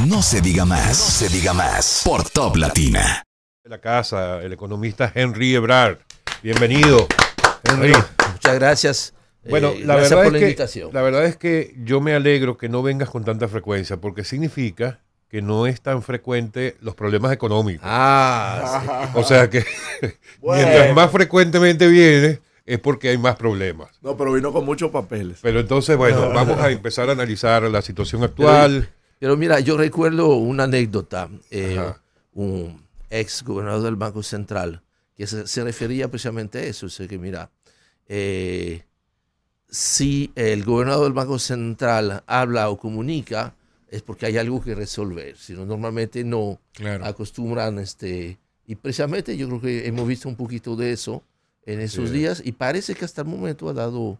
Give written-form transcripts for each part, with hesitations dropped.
No se diga más. No se diga más. Por Top Latina. De la casa, el economista Henry Ebrard. Bienvenido, Henry. Muchas gracias. Bueno, Gracias por la invitación. la verdad es que yo me alegro que no vengas con tanta frecuencia, porque significa que no es tan frecuente los problemas económicos. O sea que mientras más frecuentemente vienes, es porque hay más problemas. No, pero vino con muchos papeles. Pero entonces, bueno, vamos a empezar a analizar la situación actual. Pero mira, yo recuerdo una anécdota. Un ex gobernador del Banco Central que se refería precisamente a eso. O sea que mira, si el gobernador del Banco Central habla o comunica, es porque hay algo que resolver. Si no, normalmente no acostumbran. Y precisamente yo creo que hemos visto un poquito de eso en esos días y parece que hasta el momento ha dado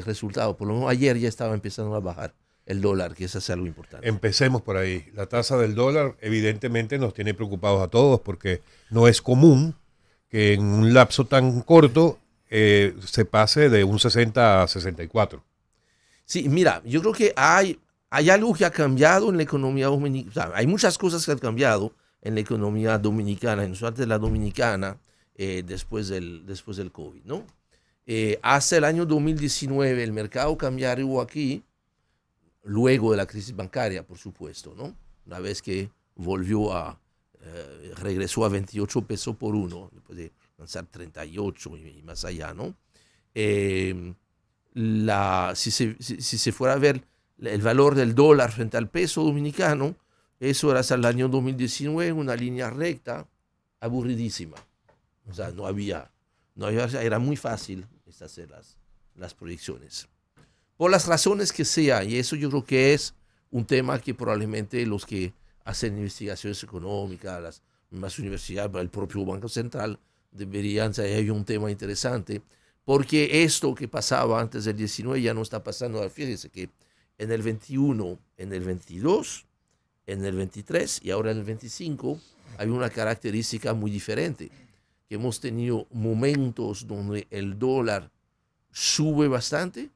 resultado. Por lo menos ayer ya estaba empezando a bajar el dólar, que eso es algo importante. Empecemos por ahí. La tasa del dólar evidentemente nos tiene preocupados a todos porque no es común que en un lapso tan corto se pase de un 60 a 64. Sí, mira, yo creo que hay algo que ha cambiado en la economía dominicana. O sea, hay muchas cosas que han cambiado en la economía dominicana, en suerte de la dominicana, después del COVID, ¿no? Hasta el año 2019 el mercado cambiario aquí, luego de la crisis bancaria, por supuesto, ¿no? Una vez que regresó a 28 pesos por uno, después de lanzar 38 y más allá, ¿no? Si se fuera a ver el valor del dólar frente al peso dominicano, eso era hasta el año 2019 una línea recta, aburridísima. O sea, no había, era muy fácil hacer las proyecciones. Por las razones que sea, y eso yo creo que es un tema que probablemente los que hacen investigaciones económicas, las mismas universidades, el propio Banco Central, deberían ser un tema interesante, porque esto que pasaba antes del 19 ya no está pasando. Fíjense que en el 21, en el 22, en el 23 y ahora en el 25 hay una característica muy diferente, que hemos tenido momentos donde el dólar sube bastante,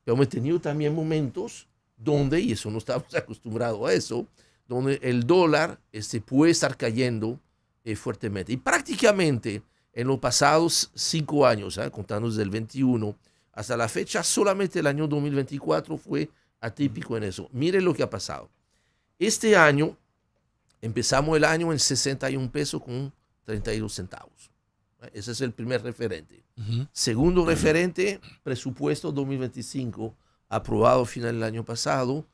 pero hemos tenido también momentos donde, y eso no estamos acostumbrados a eso, donde el dólar puede estar cayendo fuertemente. Y prácticamente en los pasados 5 años, contando desde el 21 hasta la fecha, solamente el año 2024 fue atípico en eso. Miren lo que ha pasado. Este año, empezamos el año en 61 pesos con 32 centavos. Ese es el primer referente. Segundo referente, presupuesto 2025, aprobado a final del año pasado,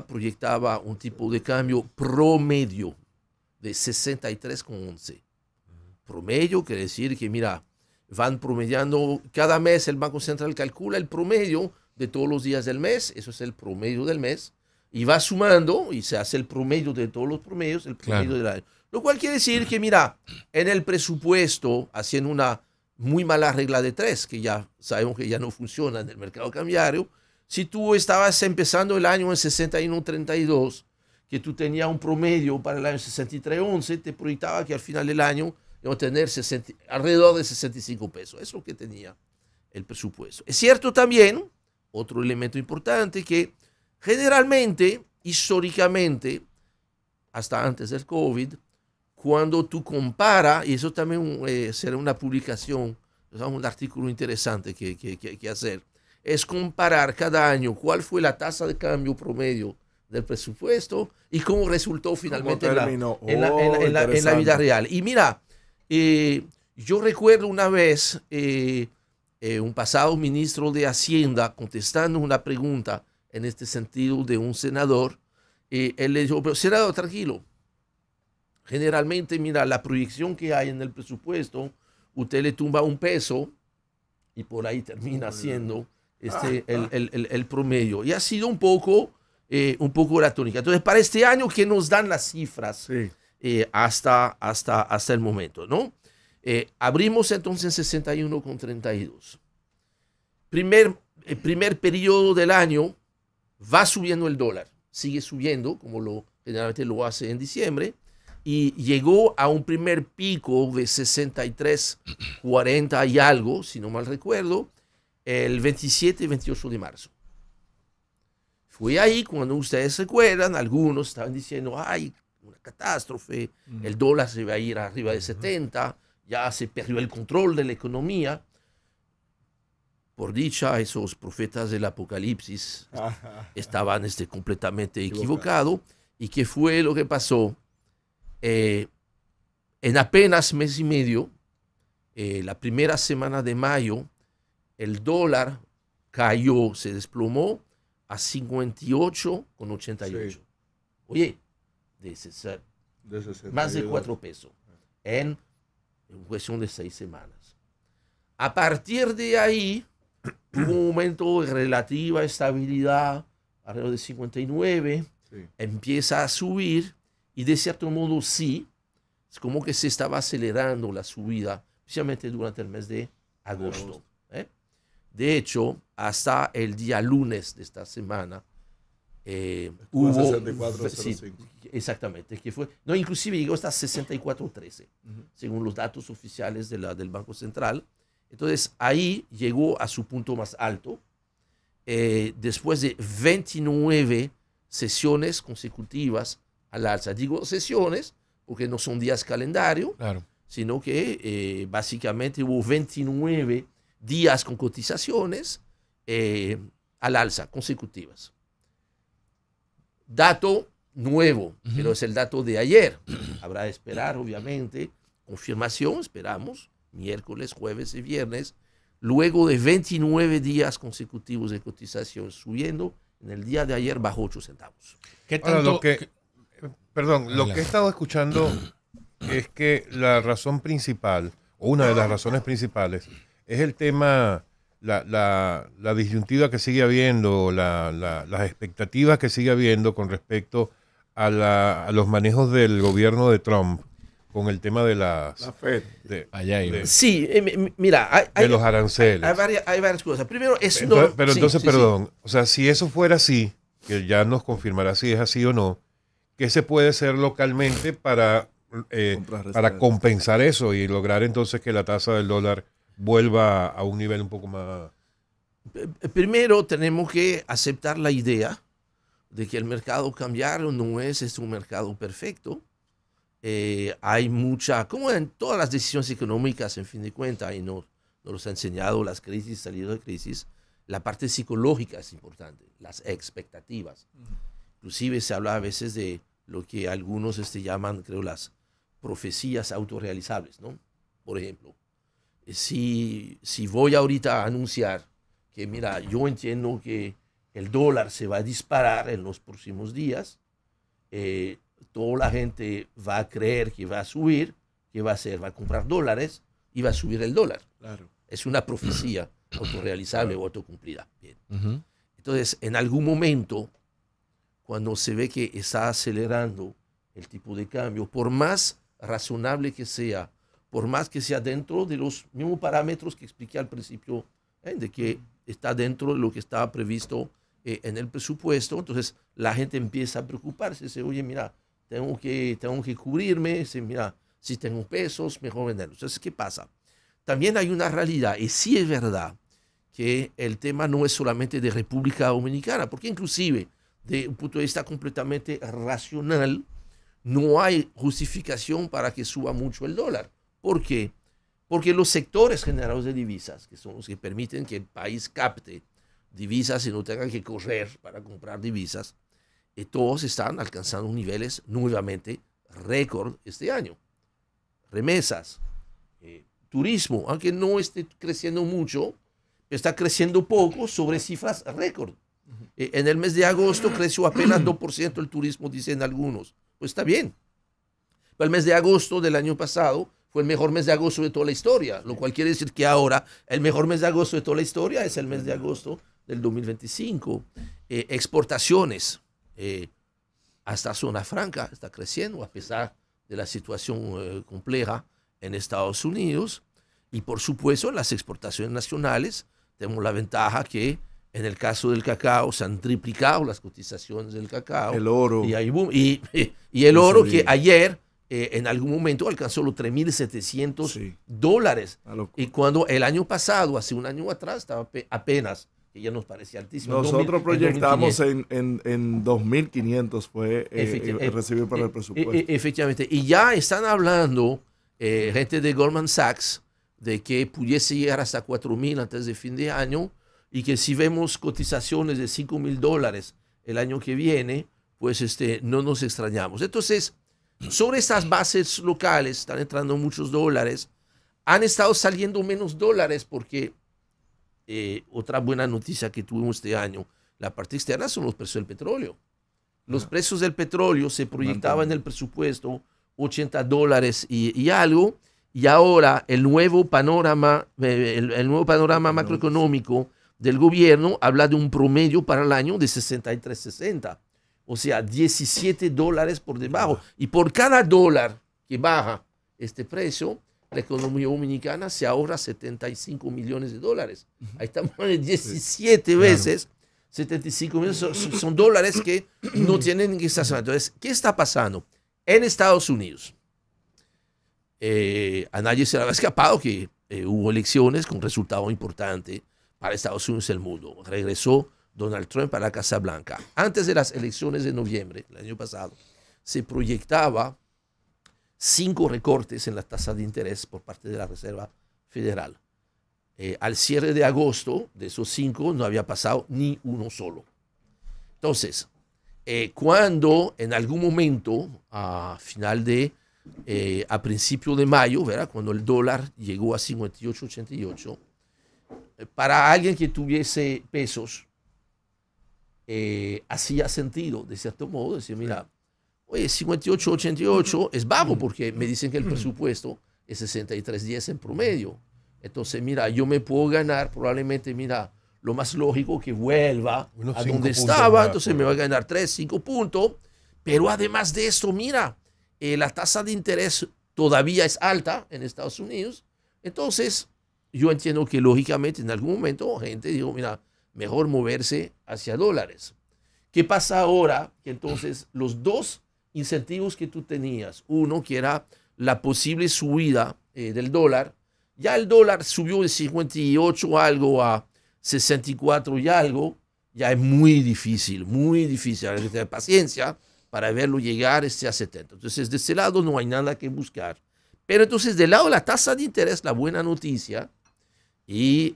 proyectaba un tipo de cambio promedio de 63,11. Promedio quiere decir que, mira, van promediando, cada mes el Banco Central calcula el promedio de todos los días del mes, eso es el promedio del mes, y va sumando y se hace el promedio de todos los promedios, el promedio del año. Lo cual quiere decir que, mira, en el presupuesto, haciendo una muy mala regla de 3, que ya sabemos que ya no funciona en el mercado cambiario, si tú estabas empezando el año en 61.32, que tú tenías un promedio para el año 63.11, te proyectaba que al final del año iba a tener alrededor de 65 pesos. Eso es lo que tenía el presupuesto. Es cierto también, otro elemento importante, que generalmente, históricamente, hasta antes del COVID, cuando tú comparas, y eso también será una publicación, un artículo interesante que hacer, es comparar cada año cuál fue la tasa de cambio promedio del presupuesto y cómo resultó finalmente en la vida real. Y mira, yo recuerdo una vez un pasado ministro de Hacienda contestando una pregunta en este sentido de un senador. Él le dijo, pero senador, tranquilo. Generalmente, mira, la proyección que hay en el presupuesto, usted le tumba un peso y por ahí termina siendo el promedio. Y ha sido un poco la tónica. Entonces, para este año, ¿qué nos dan las cifras hasta el momento, ¿no? Abrimos entonces en 61,32. Primer periodo del año va subiendo el dólar. Sigue subiendo, como generalmente lo hace en diciembre. Y llegó a un primer pico de 63.40 y algo, si no mal recuerdo, el 27 y 28 de marzo. Fue ahí cuando ustedes se acuerdan, algunos estaban diciendo, ay, una catástrofe, el dólar se va a ir arriba de 70, ya se perdió el control de la economía. Por dicha, esos profetas del Apocalipsis estaban completamente equivocados. ¿Y qué fue lo que pasó? En apenas mes y medio, la primera semana de mayo, el dólar cayó, se desplomó a 58,88. Sí. Oye, más de 4 pesos en cuestión de 6 semanas. A partir de ahí, hubo un momento de relativa estabilidad, alrededor de 59, empieza a subir y de cierto modo sí, es como que se estaba acelerando la subida, especialmente durante el mes de agosto. De hecho, hasta el día lunes de esta semana, hubo 64.05. Exactamente, que fue, no, inclusive llegó hasta 64.13, según los datos oficiales del Banco Central. Entonces ahí llegó a su punto más alto después de 29 sesiones consecutivas al alza. Digo sesiones porque no son días calendario, claro, sino que básicamente hubo 29 días con cotizaciones al alza consecutivas. Dato nuevo, pero es el dato de ayer. Habrá de esperar, obviamente, confirmación, esperamos, miércoles, jueves y viernes, luego de 29 días consecutivos de cotización subiendo, en el día de ayer bajó 8 centavos. ¿Qué tanto? Lo que he estado escuchando es que la razón principal, o una de las razones principales, es el tema, la disyuntiva que sigue habiendo, las expectativas que sigue habiendo con respecto a los manejos del gobierno de Trump con el tema de la FED. Sí, mira, de los aranceles. Hay varias cosas. Primero, perdón, o sea, si eso fuera así, que ya nos confirmará si es así o no, ¿qué se puede hacer localmente para compensar eso y lograr entonces que la tasa del dólar vuelva a un nivel un poco más? Primero tenemos que aceptar la idea de que el mercado cambiario no es un mercado perfecto. Hay mucha, como en todas las decisiones económicas, en fin de cuentas, y nos ha enseñado las crisis, salido de crisis, la parte psicológica es importante, las expectativas. Inclusive se habla a veces de lo que algunos llaman, creo, las profecías autorrealizables, ¿no? Por ejemplo, si voy ahorita a anunciar que, mira, yo entiendo que el dólar se va a disparar en los próximos días, toda la gente va a creer que va a subir, ¿qué va a hacer? Va a comprar dólares y va a subir el dólar. Claro. Es una profecía autorrealizable o autocumplida. Bien. Entonces, en algún momento, cuando se ve que está acelerando el tipo de cambio, por más razonable que sea, por más que sea dentro de los mismos parámetros que expliqué al principio, de que está dentro de lo que estaba previsto en el presupuesto, entonces la gente empieza a preocuparse, dice, oye, mira, tengo que cubrirme, mira, si tengo pesos, mejor venderlos. Entonces, ¿qué pasa? También hay una realidad, y sí es verdad que el tema no es solamente de República Dominicana, porque inclusive, de un punto de vista completamente racional, no hay justificación para que suba mucho el dólar. ¿Por qué? Porque los sectores generadores de divisas, que son los que permiten que el país capte divisas y no tenga que correr para comprar divisas, todos están alcanzando niveles nuevamente récord este año. Remesas, turismo, aunque no esté creciendo mucho, está creciendo poco sobre cifras récord. En el mes de agosto creció apenas 2% el turismo, dicen algunos. Pues está bien. Pero el mes de agosto del año pasado fue el mejor mes de agosto de toda la historia, lo cual quiere decir que ahora el mejor mes de agosto de toda la historia es el mes de agosto del 2025. Exportaciones. Hasta zona franca está creciendo a pesar de la situación compleja en Estados Unidos, y por supuesto en las exportaciones nacionales tenemos la ventaja que en el caso del cacao se han triplicado las cotizaciones del cacao, el oro y el oro que ayer en algún momento alcanzó los $3.700 y cuando el año pasado, hace un año atrás, estaba apenas que ya nos parecía altísimo. Nosotros proyectamos en 2.500 fue recibir para el presupuesto. Efectivamente. Y ya están hablando gente de Goldman Sachs de que pudiese llegar hasta 4.000 antes de fin de año y que si vemos cotizaciones de $5.000 el año que viene, pues no nos extrañamos. Entonces, sobre estas bases locales están entrando muchos dólares. Han estado saliendo menos dólares porque otra buena noticia que tuvimos este año, la parte externa, son los precios del petróleo. Los precios del petróleo se proyectaban en el presupuesto $80 y algo, y ahora el nuevo panorama macroeconómico del gobierno habla de un promedio para el año de 63.60, o sea, $17 por debajo. Y por cada dólar que baja este precio, la economía dominicana se ahorra $75 millones. Ahí estamos en 17 veces. 75 millones son dólares que no tienen que estar. Entonces, ¿qué está pasando? En Estados Unidos, a nadie se le ha escapado que hubo elecciones con resultado importante para Estados Unidos y el mundo. Regresó Donald Trump a la Casa Blanca. Antes de las elecciones de noviembre, el año pasado, se proyectaba 5 recortes en la tasa de interés por parte de la Reserva Federal. Al cierre de agosto, de esos 5, no había pasado ni uno solo. Entonces, cuando en algún momento, a principio de mayo, ¿verdad? Cuando el dólar llegó a 58.88, para alguien que tuviese pesos, hacía sentido, de cierto modo, decir, mira, oye, 58.88 es bajo porque me dicen que el presupuesto es 63.10 en promedio. Entonces, mira, yo me puedo ganar probablemente, mira, lo más lógico que vuelva a donde estaba, entonces me va a ganar 3, 5 puntos. Pero además de esto, mira, la tasa de interés todavía es alta en Estados Unidos. Entonces, yo entiendo que lógicamente en algún momento gente dijo, mira, mejor moverse hacia dólares. ¿Qué pasa ahora? Que entonces los dos incentivos que tú tenías, uno que era la posible subida del dólar, ya el dólar subió de 58 algo a 64 y algo, ya es muy difícil, hay que tener paciencia para verlo llegar a 70. Entonces, de ese lado no hay nada que buscar. Pero entonces, del lado de la tasa de interés, la buena noticia, y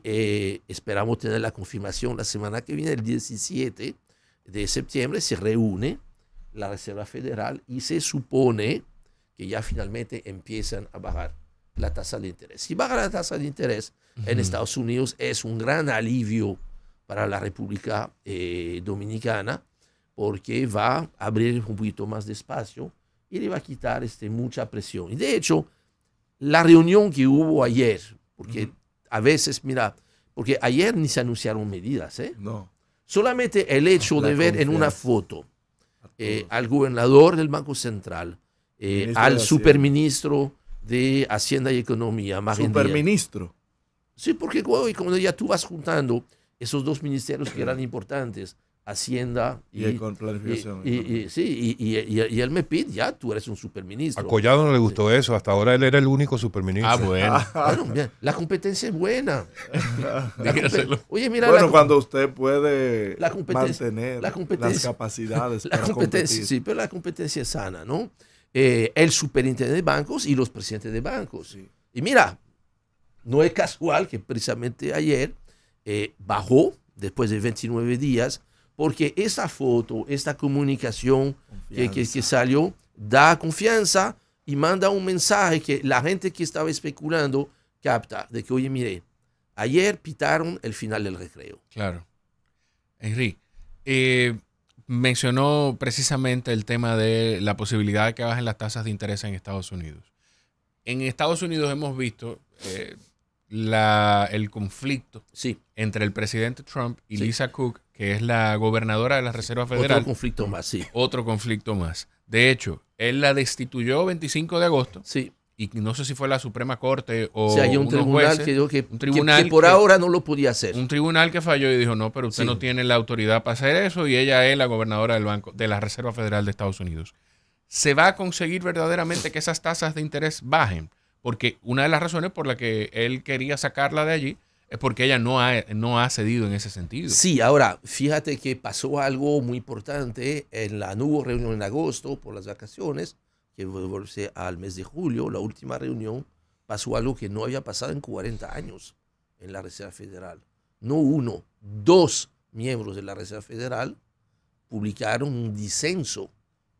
esperamos tener la confirmación la semana que viene, el 17 de septiembre, se reúne la Reserva Federal y se supone que ya finalmente empiezan a bajar la tasa de interés. Si baja la tasa de interés en Estados Unidos es un gran alivio para la República Dominicana porque va a abrir un poquito más de espacio y le va a quitar mucha presión. Y de hecho, la reunión que hubo ayer, porque a veces, mira, porque ayer ni se anunciaron medidas, No. Solamente el hecho de ver en una foto al gobernador del Banco Central, al superministro de Hacienda y Economía. ¿Superministro? Sí, porque cuando ya tú vas juntando esos dos ministerios que eran importantes, Hacienda y con planificación. Y el MEPID, ya tú eres un superministro. A Collado no le gustó eso, hasta ahora él era el único superministro. Bueno, bien, la competencia es buena. Oye, mira, bueno, cuando usted puede mantener las capacidades para competir. Sí, pero la competencia es sana, ¿no? El superintendente de bancos y los presidentes de bancos. Sí. Y mira, no es casual que precisamente ayer bajó después de 29 días, porque esa foto, esta comunicación que salió, da confianza y manda un mensaje que la gente que estaba especulando capta, de que, oye, mire, ayer pitaron el final del recreo. Claro. Henry, mencionó precisamente el tema de la posibilidad de que bajen las tasas de interés en Estados Unidos. En Estados Unidos hemos visto el conflicto entre el presidente Trump y Lisa Cook, que es la gobernadora de la Reserva Federal. Otro conflicto más, sí. Otro conflicto más. De hecho, él la destituyó 25 de agosto. Sí. Y no sé si fue la Suprema Corte o hay un tribunal jueces, que dijo que por ahora no lo podía hacer. Un tribunal que falló y dijo, no, pero usted no tiene la autoridad para hacer eso, y ella es la gobernadora del banco, de la Reserva Federal de Estados Unidos. ¿Se va a conseguir verdaderamente que esas tasas de interés bajen? Porque una de las razones por la que él quería sacarla de allí es porque ella no ha cedido en ese sentido. Sí, ahora, fíjate que pasó algo muy importante no hubo reunión en agosto por las vacaciones, que volverse al mes de julio, la última reunión, pasó algo que no había pasado en 40 años en la Reserva Federal. No uno, 2 miembros de la Reserva Federal publicaron un disenso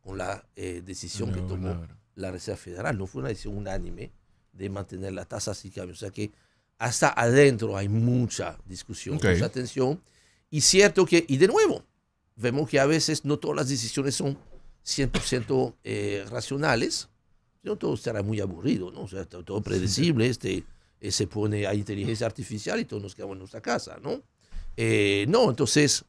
con la decisión que tomó la Reserva Federal. No fue una decisión unánime de mantener la tasa sin cambio. O sea que hasta adentro hay mucha discusión, mucha tensión. Y cierto que, y de nuevo, vemos que a veces no todas las decisiones son 100% racionales. No todo estará muy aburrido, ¿no? O sea, todo predecible. Se pone a inteligencia artificial y todos nos quedamos en nuestra casa, ¿no? No, entonces,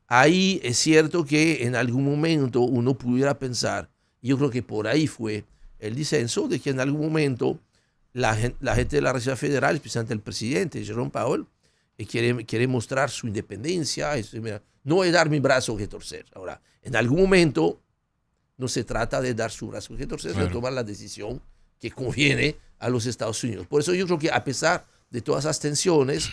ahí es cierto que en algún momento uno pudiera pensar, y yo creo que por ahí fue el disenso, de que en algún momento la gente de la Reserva Federal, especialmente el presidente, Jerome Powell, quiere mostrar su independencia. No es dar mi brazo que torcer. Ahora, en algún momento no se trata de dar su brazo que torcer, sino de tomar la decisión que conviene a los Estados Unidos. Por eso yo creo que a pesar de todas esas tensiones,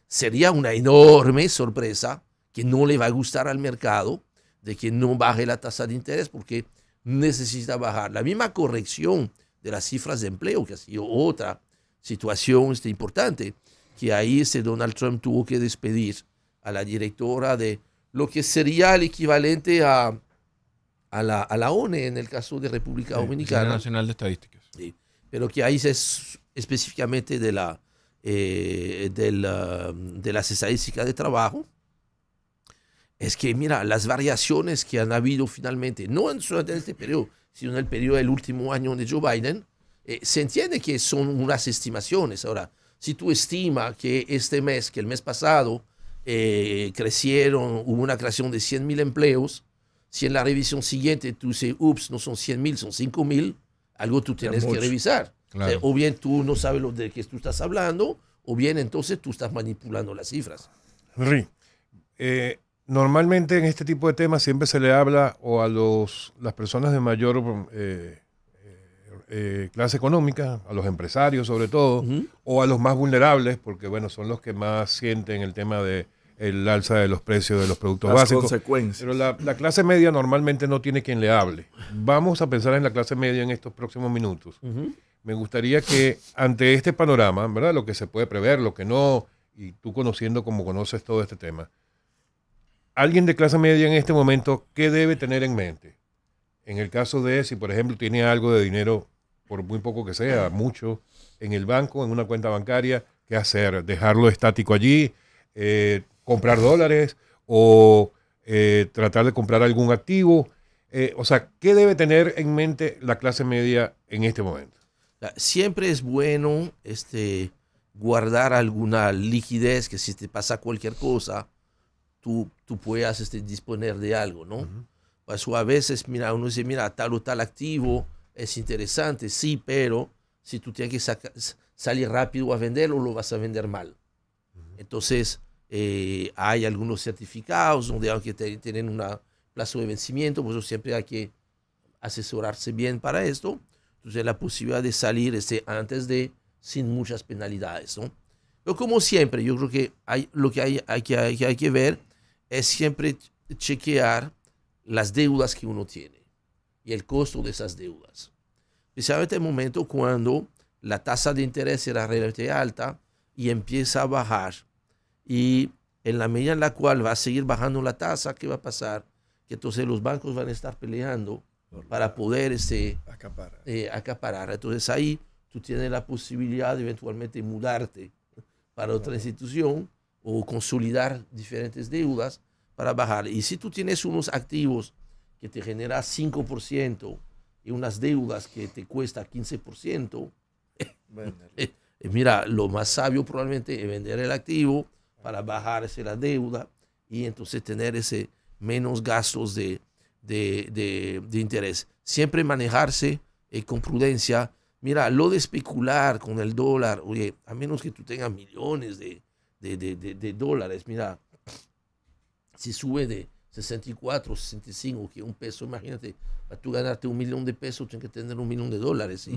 sería una enorme sorpresa que no le va a gustar al mercado, de que no baje la tasa de interés, porque necesita bajar. La misma corrección de las cifras de empleo, que ha sido otra situación importante, que ahí Donald Trump tuvo que despedir a la directora de lo que sería el equivalente a la ONE en el caso de República Dominicana. Oficina Nacional de Estadísticas. Sí, pero que ahí es específicamente de las estadísticas de trabajo. Es que, mira, las variaciones que han habido finalmente, no solamente en este periodo, sino en el periodo del último año de Joe Biden, se entiende que son unas estimaciones. Ahora, si tú estimas que el mes pasado, hubo una creación de 100,000 empleos, si en la revisión siguiente tú dices, ups, no son 100,000, son 5,000, algo tú tienes que revisar. Claro. O bien tú no sabes de qué tú estás hablando, o bien entonces tú estás manipulando las cifras. Henry, normalmente en este tipo de temas siempre se le habla o a las personas de mayor clase económica, a los empresarios sobre todo, o a los más vulnerables, porque bueno, son los que más sienten el tema de el alza de los precios de los productos básicos. Consecuencias. Pero la clase media normalmente no tiene quien le hable. Vamos a pensar en la clase media en estos próximos minutos. Me gustaría que ante este panorama, ¿verdad? Lo que se puede prever, lo que no, y tú conociendo como conoces todo este tema, alguien de clase media en este momento, ¿qué debe tener en mente? En el caso de si, por ejemplo, tiene algo de dinero, por muy poco que sea, mucho, en el banco, en una cuenta bancaria, ¿qué hacer? ¿Dejarlo estático allí? ¿Comprar dólares? ¿O tratar de comprar algún activo? O sea, ¿qué debe tener en mente la clase media en este momento? Siempre es bueno guardar alguna liquidez, que si te pasa cualquier cosa, tú puedas disponer de algo, ¿no? Pues a veces, mira, uno dice, mira, tal o tal activo es interesante, sí, pero si tú tienes que salir rápido a venderlo, lo vas a vender mal. Entonces, hay algunos certificados donde aunque tienen un plazo de vencimiento, pues siempre hay que asesorarse bien para esto. Entonces, la posibilidad de salir sin muchas penalidades, ¿no? Pero como siempre, yo creo que lo que hay que ver es siempre chequear las deudas que uno tiene y el costo de esas deudas. Especialmente en el momento cuando la tasa de interés era relativamente alta y empieza a bajar. Y en la medida en la cual va a seguir bajando la tasa, ¿qué va a pasar? Que entonces los bancos van a estar peleando para poder acaparar. Entonces ahí tú tienes la posibilidad de eventualmente mudarte para otra institución o consolidar diferentes deudas para bajar. Y si tú tienes unos activos que te generan 5% y unas deudas que te cuesta 15%, mira, lo más sabio probablemente es vender el activo para bajarse la deuda y entonces tener menos gastos de interés. Siempre manejarse con prudencia. Mira, lo de especular con el dólar, oye, a menos que tú tengas millones de dólares, mira, si sube de 64, 65, que un peso, imagínate, para tú ganarte $1 millón de pesos, tienes que tener $1 millón de dólares.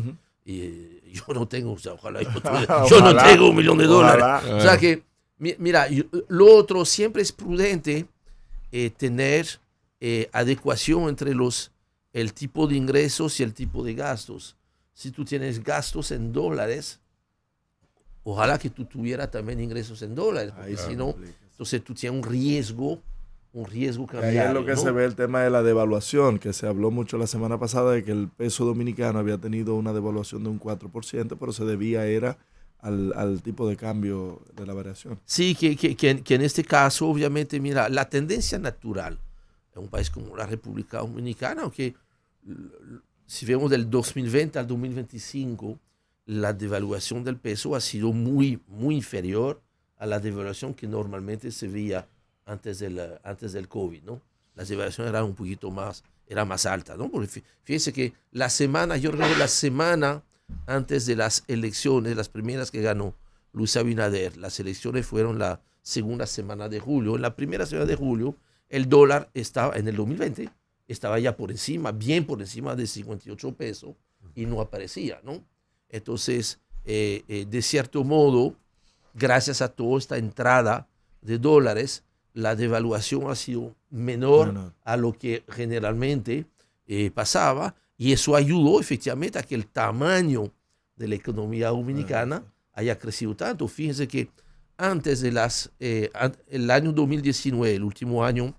Y yo no tengo, o sea, ojalá yo no tengo $1 millón de dólares. O sea que Mira, lo otro, siempre es prudente tener adecuación entre el tipo de ingresos y el tipo de gastos. Si tú tienes gastos en dólares, ojalá que tú tuvieras también ingresos en dólares, porque si no, entonces tú tienes un riesgo cambiario. Ahí es lo que se ve el tema de la devaluación, que se habló mucho la semana pasada de que el peso dominicano había tenido una devaluación de un 4%, pero se debía al tipo de cambio de la variación. Sí, que en este caso, obviamente, mira, la tendencia natural en un país como la República Dominicana, aunque si vemos del 2020 al 2025, la devaluación del peso ha sido muy, muy inferior a la devaluación que normalmente se veía antes del COVID, ¿no? La devaluación era un poquito más, era más alta, ¿no? Porque fíjense que yo recuerdo la semana antes de las elecciones, las primeras que ganó Luis Abinader, las elecciones fueron la segunda semana de julio. En la primera semana de julio, el dólar estaba, en el 2020, estaba ya por encima, bien por encima de 58 pesos y no aparecía, ¿no? Entonces, de cierto modo, gracias a toda esta entrada de dólares, la devaluación ha sido menor a lo que generalmente pasaba, y eso ayudó efectivamente a que el tamaño de la economía dominicana haya crecido tanto. Fíjense que antes de el año 2019, el último año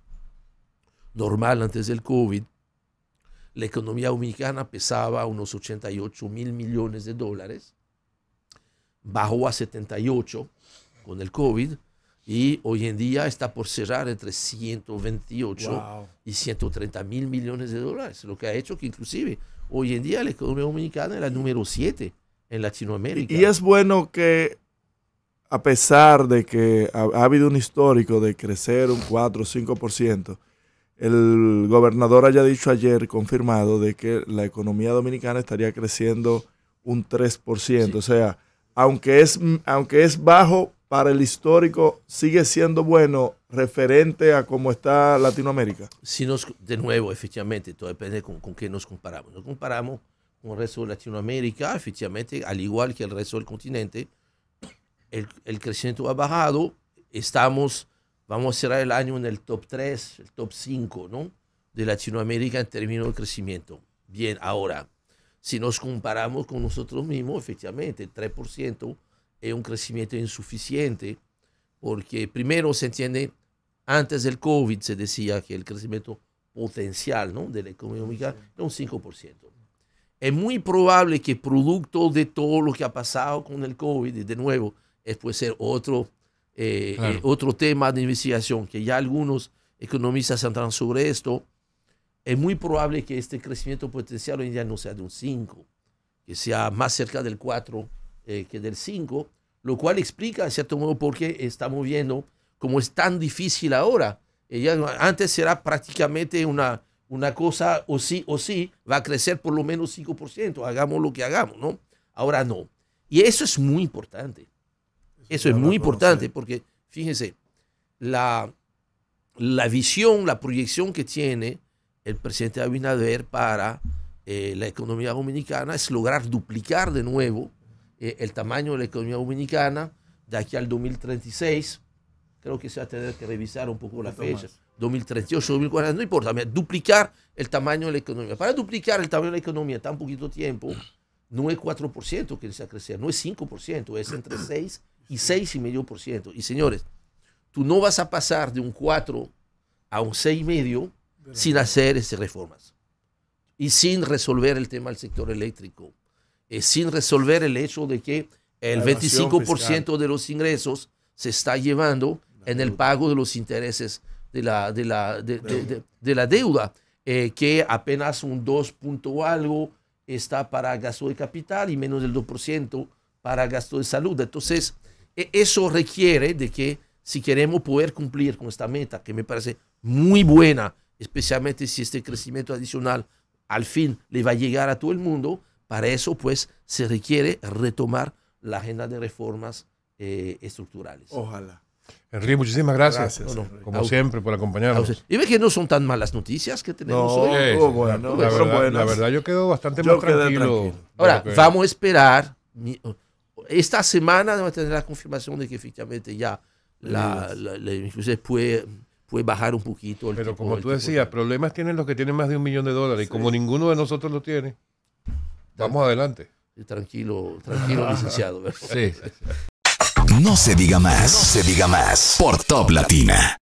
normal antes del COVID, la economía dominicana pesaba unos 88 mil millones de dólares, bajó a 78 con el COVID, y hoy en día está por cerrar entre 128 y 130 mil millones de dólares, lo que ha hecho que inclusive hoy en día la economía dominicana es la número 7 en Latinoamérica. Y es bueno que, a pesar de que ha habido un histórico de crecer un 4 o 5%, el gobernador haya dicho ayer, confirmado, de que la economía dominicana estaría creciendo un 3%. Sí. O sea, aunque es bajo para el histórico, sigue siendo bueno referente a cómo está Latinoamérica. De nuevo, efectivamente, todo depende con qué nos comparamos. Nos comparamos con el resto de Latinoamérica, efectivamente, al igual que el resto del continente, el crecimiento ha bajado. Vamos a cerrar el año en el top 3, el top 5, ¿no?, de Latinoamérica en términos de crecimiento. Bien, ahora, si nos comparamos con nosotros mismos, efectivamente, el 3% es un crecimiento insuficiente, porque primero se entiende, antes del COVID se decía que el crecimiento potencial, ¿no?, de la economía dominicana era un 5%. Es muy probable que producto de todo lo que ha pasado con el COVID, y de nuevo, puede ser otro tema de investigación, que ya algunos economistas han sobre esto, es muy probable que este crecimiento potencial hoy en día no sea de un 5, que sea más cerca del 4 que del 5, lo cual explica, de cierto modo, por qué estamos viendo cómo es tan difícil ahora. Antes era prácticamente una cosa o sí, va a crecer por lo menos 5%, hagamos lo que hagamos, ¿no? Ahora no. Y eso es muy importante. Eso es muy importante porque, fíjense, la visión, la proyección que tiene el presidente Abinader para la economía dominicana es lograr duplicar de nuevo el tamaño de la economía dominicana de aquí al 2036. Creo que se va a tener que revisar un poco la fecha. 2038, 2040, no importa, duplicar el tamaño de la economía. Para duplicar el tamaño de la economía en tan poquito tiempo, no es 4% que se va a crecer, no es 5%, es entre 6 y 6,5%. Y señores, tú no vas a pasar de un 4 a un 6,5% sin hacer esas reformas y sin resolver el tema del sector eléctrico, sin resolver el hecho de que el 25% de los ingresos se está llevando en el pago de los intereses de la deuda, que apenas un 2 punto algo está para gasto de capital y menos del 2% para gasto de salud. Entonces, eso requiere de que, si queremos poder cumplir con esta meta, que me parece muy buena, especialmente si este crecimiento adicional al fin le va a llegar a todo el mundo, para eso pues se requiere retomar la agenda de reformas estructurales. Ojalá. Enrique, muchísimas gracias. Como siempre, por acompañarnos. Y ve que no son tan malas noticias que tenemos hoy. La verdad, yo quedo bastante más tranquilo. Ahora, vamos a esperar. Esta semana vamos a tener la confirmación de que efectivamente ya inclusive puede bajar un poquito. Pero como tú decías, problemas tienen los que tienen más de $1 millón. Y como ninguno de nosotros lo tiene, vamos adelante. Tranquilo, licenciado. No se diga más. No se diga más. Por Top Latina.